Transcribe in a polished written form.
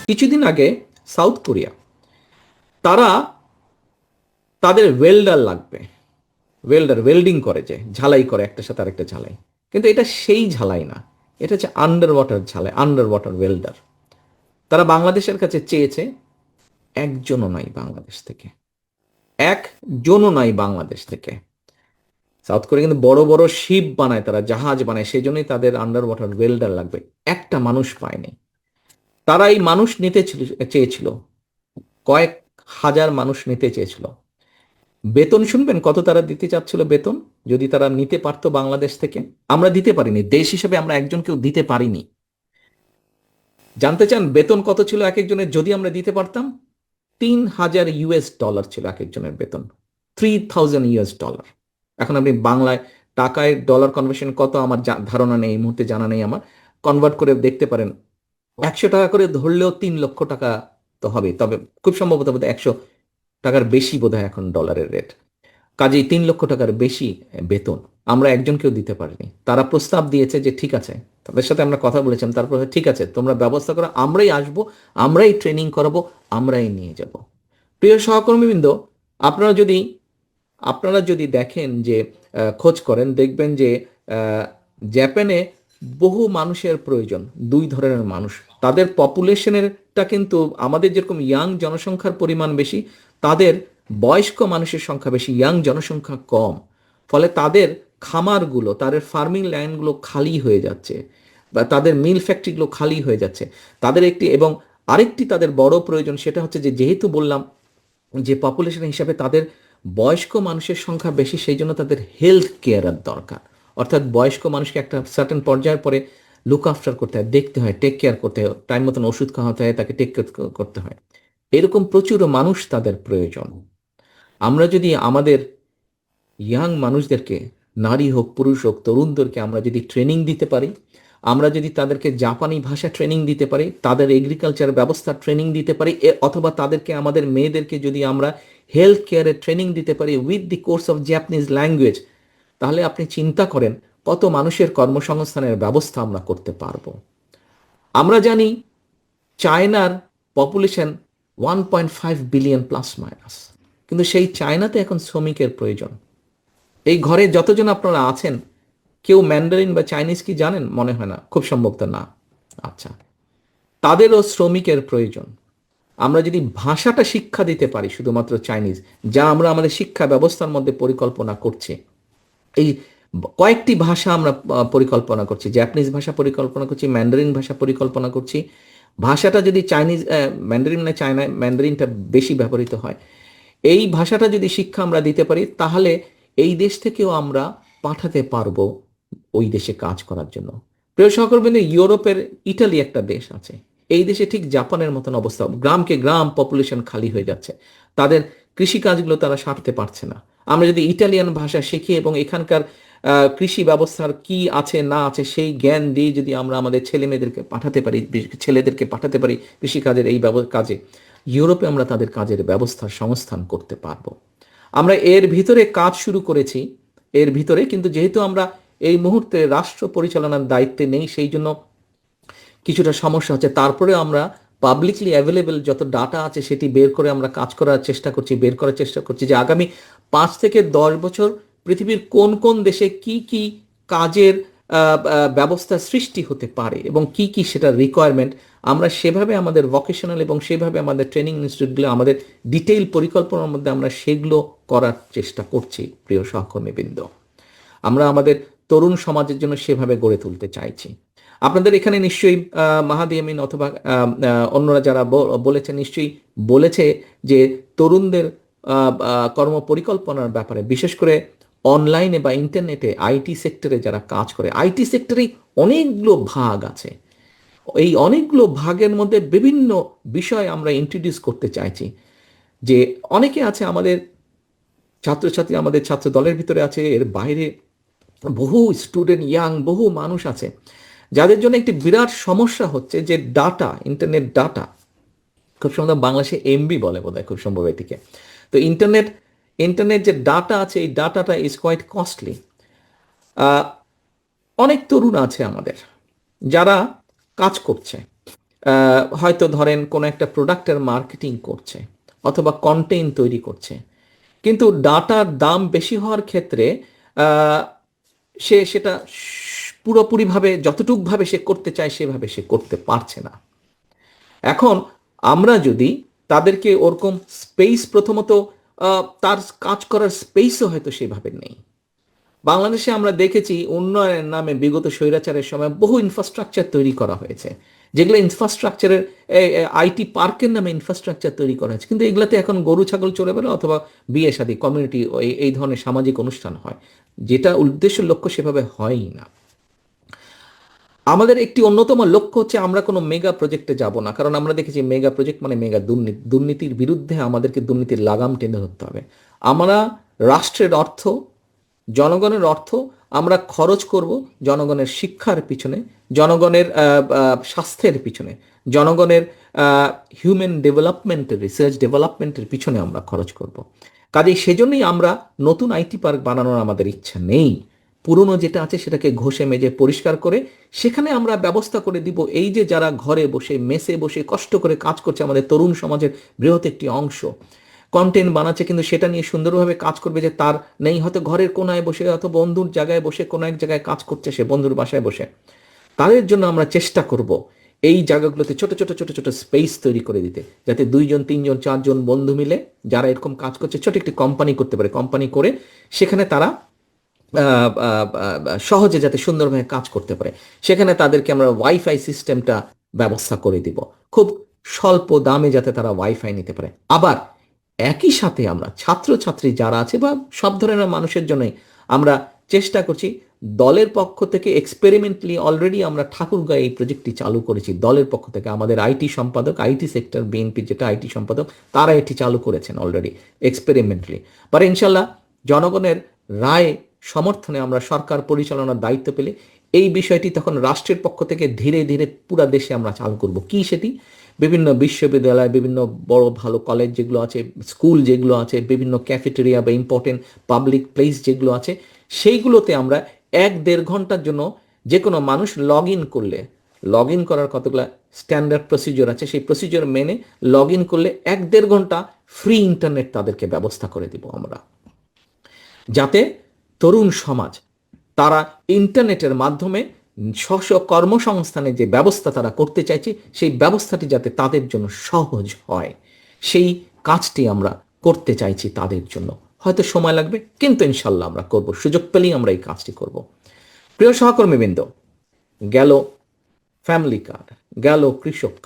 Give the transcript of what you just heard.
কিছুদিন আগে south Korea তারা তাদের ওয়েল্ডার লাগবে, ওয়েল্ডিং করে, যে ঝালাই করে একটার সাথে আরেকটা ঝালাই, কিন্তু এটা সেই ঝালাই না, এটা হচ্ছে আন্ডার ওয়াটার ঝালাই, আন্ডার ওয়াটার ওয়েল্ডার। তারা বাংলাদেশের কাছে চেয়েছে, একজনও নাই বাংলাদেশ থেকে, একজনও নাই বাংলাদেশ থেকে। সাউথ কোরিয়া কিন্তু বড় বড় শিপ বানায়, তারা জাহাজ বানায়, সেই জন্যই তাদের আন্ডার ওয়াটার ওয়েল্ডার লাগবে। একটা মানুষ পায়নি। তারা এই মানুষ নিতে চেয়েছিল, কয়েক হাজার মানুষ নিতে চেয়েছিল। বেতন শুনবেন কত তারা দিতে চাচ্ছিল বেতন, যদি তারা নিতে পারতো বাংলাদেশ থেকে? আমরা দিতে পারিনি, দেশ হিসেবে আমরা একজনকেও দিতে পারিনি। জানতে চান বেতন কত ছিল এক একজনের? যদি আমরা দিতে পারতাম, $3,000 ছিল এক একজনের বেতন, $3,000। এখন আপনি বাংলায় টাকায় ডলার কনভার্সন কত আমার ধারণা নেই, এই মুহূর্তে জানা নেই আমার, কনভার্ট করে দেখতে পারেন। 100 টাকা করে ধরলেও 3 লক্ষ টাকা তো হবে, তবে খুব সম্ভবত বোধহয় 100 টাকার বেশি বোধহয় এখন ডলারের রেট। কাজেই 3 লক্ষ টাকার বেশি বেতন আমরা একজনকেও দিতে পারিনি। তারা প্রস্তাব দিয়েছে যে ঠিক আছে, তাদের সাথে আমরা কথা বলেছিলাম, তারপর ঠিক আছে তোমরা ব্যবস্থা করো, আমরাই আসবো, আমরাই ট্রেনিং করাবো, আমরাই নিয়ে যাব। প্রিয় সহকর্মীবৃন্দ, আপনারা যদি আপনারা যদি দেখেন যে খোঁজ করেন, দেখবেন যে জাপানে বহু মানুষের প্রয়োজন, দুই ধরনের মানুষ। তাদের পপুলেশনেরটা কিন্তু আমাদের যেরকম ইয়াং জনসংখ্যার পরিমাণ বেশি, তাদের বয়স্ক মানুষের সংখ্যা বেশি, ইয়াং জনসংখ্যা কম। ফলে তাদের খামারগুলো, তাদের ফার্মিং ল্যান্ডগুলো খালি হয়ে যাচ্ছে, বা তাদের মিল ফ্যাক্টরিগুলো খালি হয়ে যাচ্ছে। তাদের একটি এবং আরেকটি তাদের বড় প্রয়োজন, সেটা হচ্ছে যে যেহেতু বললাম যে পপুলেশন হিসাবে তাদের বয়স্ক মানুষের সংখ্যা বেশি, সেই জন্য তাদের হেলথ কেয়ারের দরকার। অর্থাৎ বয়স্ক মানুষকে একটা সার্টেন পর্যায়ের পরে লুক আফটার করতে হয়, দেখতে হয়, টেক কেয়ার করতে হয়, টাইম মতন ওষুধ খাওয়াতে হয়, তাকে টেক কেয়ার করতে হয়। এরকম প্রচুর মানুষ তাদের প্রয়োজন। আমরা যদি আমাদের ইয়াং মানুষদেরকে, নারী হোক পুরুষ হোক তরুণদেরকে আমরা যদি ট্রেনিং দিতে পারি, আমরা যদি তাদেরকে জাপানি ভাষা ট্রেনিং দিতে পারি, তাদের এগ্রিকালচার ব্যবস্থা ট্রেনিং দিতে পারি, অথবা তাদেরকে, আমাদের মেয়েদেরকে যদি আমরা হেলথ কেয়ারের ট্রেনিং দিতে পারি with the course of Japanese language, তাহলে আপনি চিন্তা করেন কত মানুষের কর্মসংস্থানের ব্যবস্থা আমরা করতে পারবো। আমরা জানি চায়নার পপুলেশন 1.5 বিলিয়ন প্লাস মাইনাস, কিন্তু সেই চায়নাতে এখন শ্রমিকের প্রয়োজন। এই ঘরে যতজন আপনারা আছেন, কেউ ম্যান্ডারিন বা চাইনিজ কি জানেন? মনে হয় না, খুব সম্ভবত না। আচ্ছা, তাদেরও শ্রমিকের প্রয়োজন। আমরা যদি ভাষাটা শিক্ষা দিতে পারি, শুধুমাত্র চাইনিজ, যা আমরা আমাদের শিক্ষা ব্যবস্থার মধ্যে পরিকল্পনা করছি, এই কয়েকটি ভাষা আমরা পরিকল্পনা করছি, জাপানিজ ভাষা পরিকল্পনা করছি, ম্যান্ডারিন ভাষা পরিকল্পনা করছি। ভাষাটা যদি চাইনিজ, ম্যান্ডারিন মানে চায়নায় ম্যান্ডারিনটা বেশি ব্যবহৃত হয়, এই ভাষাটা যদি শিক্ষা আমরা দিতে পারি, তাহলে এই দেশ থেকেও আমরা পাঠাতে পারবো ওই দেশে কাজ করার জন্য। প্রিয় সহকর্মী, ইউরোপের ইটালি একটা দেশ আছে, এই দেশে ঠিক জাপানের মতন অবস্থা, গ্রামকে গ্রাম পপুলেশন খালি হয়ে যাচ্ছে, তাদের কৃষিকাজগুলো তারা সারতে পারছে না। আমরা যদি ইটালিয়ান ভাষা শিখি এবং এখানকার কৃষি ব্যবস্থার কি আছে না আছে সেই জ্ঞান দিয়ে যদি আমরা আমাদের ছেলে মেয়েদেরকে পাঠাতে পারি, ছেলেদেরকে পাঠাতে পারি কৃষিকাজের এই কাজে, ইউরোপে আমরা তাদের কাজের ব্যবস্থার সংস্থান করতে পারবো। আমরা এর ভিতরে কাজ শুরু করেছি, এর ভিতরে কিন্তু যেহেতু আমরা এই মুহূর্তে রাষ্ট্র পরিচালনার দায়িত্বে নেই, সেই জন্য কিছুটা সমস্যা হচ্ছে। তারপরে আমরা পাবলিকলি অ্যাভেলেবেল যত ডাটা আছে সেটি বের করে আমরা কাজ করার চেষ্টা করছি, বের করার চেষ্টা করছি যে আগামী 5 থেকে 10 বছর পৃথিবীর কোন কোন দেশে কি কি কাজের ব্যবস্থা সৃষ্টি হতে পারে এবং কি কি সেটার রিকোয়ারমেন্ট, আমরা সেভাবে আমাদের ভোকেশনাল এবং সেভাবে আমাদের ট্রেনিং ইনস্টিটিউটগুলো, আমাদের ডিটেইল পরিকল্পনার মধ্যে আমরা সেগুলো করার চেষ্টা করছি। প্রিয় সহকর্মীবৃন্দ, আমরা আমাদের তরুণ সমাজের জন্য সেভাবে গড়ে তুলতে চাইছি। আপনাদের এখানে নিশ্চয়ই মাহাদি আমিন অথবা অন্যরা যারা বলেছে, নিশ্চয়ই বলেছে যে তরুণদের কর্ম পরিকল্পনার ব্যাপারে, বিশেষ করে অনলাইনে বা ইন্টারনেটে আইটি সেক্টরে যারা কাজ করে, আইটি সেক্টরে অনেকগুলো ভাগ আছে। এই অনেকগুলো ভাগের মধ্যে বিভিন্ন বিষয় আমরা ইন্ট্রোডিউস করতে চাইছি। যে অনেকে আছে আমাদের ছাত্রছাত্রী, আমাদের ছাত্র দলের ভিতরে আছে, এর বাইরে বহু স্টুডেন্ট, ইয়াং বহু মানুষ আছে যাদের জন্য একটি বিরাট সমস্যা হচ্ছে যে ডাটা, ইন্টারনেট ডাটা, খুব সম্ভব বাংলাদেশে এমবি বলে বোধহয়, খুব সম্ভব এটিকে। তো ইন্টারনেট যে ডাটা আছে, এই ডাটাটা ইজ কোয়াইট কস্টলি। অনেক তরুণ আছে আমাদের যারা কাজ করছে, হয়তো ধরেন কোনো একটা প্রোডাক্টের মার্কেটিং করছে অথবা কন্টেন্ট তৈরি করছে, কিন্তু ডাটার দাম বেশি হওয়ার ক্ষেত্রে আহ, সে সেটা পুরোপুরিভাবে যতটুকভাবে সে করতে চায় সেভাবে সে করতে পারছে না। এখন আমরা যদি তাদেরকে ওরকম স্পেস প্রথমত, তার কাজ করার স্পেসও হয়তো সেভাবে নেই। বাংলাদেশে আমরা দেখেছি উন্নয়নের নামে বিগত স্বৈরাচারের সময় বহু ইনফ্রাস্ট্রাকচার তৈরি করা হয়েছে, যেগুলো ইনফ্রাস্ট্রাকচারের আইটি পার্কের নামে ইনফ্রাস্ট্রাকচার তৈরি করা হয়েছে, কিন্তু এগুলাতে এখন গরু ছাগল চড়ে বেড়ে অথবা বিয়ে শাদী কমিউনিটি এই ধরনের সামাজিক অনুষ্ঠান হয়, যেটা উদ্দেশ্য লক্ষ্য সেভাবে হয়ই না। আমাদের একটি অন্যতম লক্ষ্য হচ্ছে আমরা কোনো মেগা প্রজেক্টে যাব না, কারণ আমরা দেখেছি মেগা প্রজেক্ট মানে মেগা দুর্নীতি, দুর্নীতির বিরুদ্ধে আমাদেরকে দুর্নীতির লাগাম টেনে ধরতে হবে। আমরা রাষ্ট্রের অর্থ, জনগণের অর্থ আমরা খরচ করব জনগণের শিক্ষার পিছনে, জনগণের স্বাস্থ্যের পিছনে, জনগণের হিউম্যান ডেভেলপমেন্টের, রিসার্চ ডেভেলপমেন্টের পিছনে আমরা খরচ করব। কাজেই সেজন্যই আমরা নতুন আইটি পার্ক বানানোর আমাদের ইচ্ছা নেই। পুরনো যেটা আছে সেটাকে ঘষে মেজে পরিষ্কার করে সেখানে আমরা ব্যবস্থা করে দিব এই যে যারা ঘরে বসে মেসে বসে কষ্ট করে কাজ করছে, আমাদের তরুণ সমাজের বৃহৎ একটি অংশ কন্টেন্ট বানাচ্ছে, কিন্তু সেটা নিয়ে সুন্দরভাবে কাজ করবে যে তার নেই, হয়তো ঘরের কোনায় বসে অথবা বন্ধুর জায়গায় বসে কোনো এক জায়গায় কাজ করছে, সে বন্ধুর বাসায় বসে। তাদের জন্য আমরা চেষ্টা করব এই জায়গাগুলোতে ছোট ছোট ছোট ছোট স্পেস তৈরি করে দিতে, যাতে 2জন 3জন 4জন বন্ধু মিলে যারা এরকম কাজ করছে ছোট একটি কোম্পানি করতে পারে। কোম্পানি করে সেখানে তারা সহজে যাতে সুন্দরভাবে কাজ করতে পারে, সেখানে তাদেরকে আমরা ওয়াইফাই সিস্টেমটা ব্যবস্থা করে দিব, খুব স্বল্প দামে যাতে তারা ওয়াইফাই নিতে পারে। আবার একই সাথে আমরা ছাত্রছাত্রী যারা আছে বা সব ধরনের মানুষের জন্যই আমরা চেষ্টা করছি দলের পক্ষ থেকে এক্সপেরিমেন্টলি, অলরেডি আমরা ঠাকুরগাঁও এই প্রজেক্টটি চালু করেছি দলের পক্ষ থেকে। আমাদের আইটি সম্পাদক, আইটি সেক্টর বিএনপি যেটা আইটি সম্পাদক, তারা এটি চালু করেছেন অলরেডি এক্সপেরিমেন্টলি। পরে ইনশাল্লাহ জনগণের রায় সমর্থনে আমরা সরকার পরিচালনার দায়িত্ব পেলে এই বিষয়টি তখন রাষ্ট্রের পক্ষ থেকে ধীরে ধীরে পুরা দেশে আমরা চালু করব। কি সেটি? বিভিন্ন বিশ্ববিদ্যালয়, বিভিন্ন বড় ভালো কলেজ যেগুলো আছে, স্কুল যেগুলো আছে, বিভিন্ন ক্যাফেটেরিয়া বা ইম্পর্টেন্ট পাবলিক প্লেস যেগুলো আছে, সেইগুলোতে আমরা 1-1.5 ঘন্টার জন্য যে কোনো মানুষ লগ ইন করলে, লগ ইন করার কতগুলো স্ট্যান্ডার্ড প্রসিজিওর আছে, সেই প্রসিজিওর মেনে লগ ইন করলে 1-1.5 ঘন্টা ফ্রি ইন্টারনেট তাদেরকে ব্যবস্থা করে দিব আমরা, যাতে তরুণ সমাজ তারা ইন্টারনেটের মাধ্যমে স্ব কর্মসংস্থানের যে ব্যবস্থা তারা করতে চাইছে সেই ব্যবস্থাটি যাতে তাদের জন্য সহজ হয়, সেই কাজটি আমরা করতে চাইছি তাদের জন্য। হয়তো সময় লাগবে, কিন্তু ইনশাল্লাহ আমরা করব, সুযোগ পেলেই আমরা এই কাজটি করব। প্রিয় সহকর্মীবৃন্দ, গেল ফ্যামিলি কার্ড, গেল কৃষক কার্ড,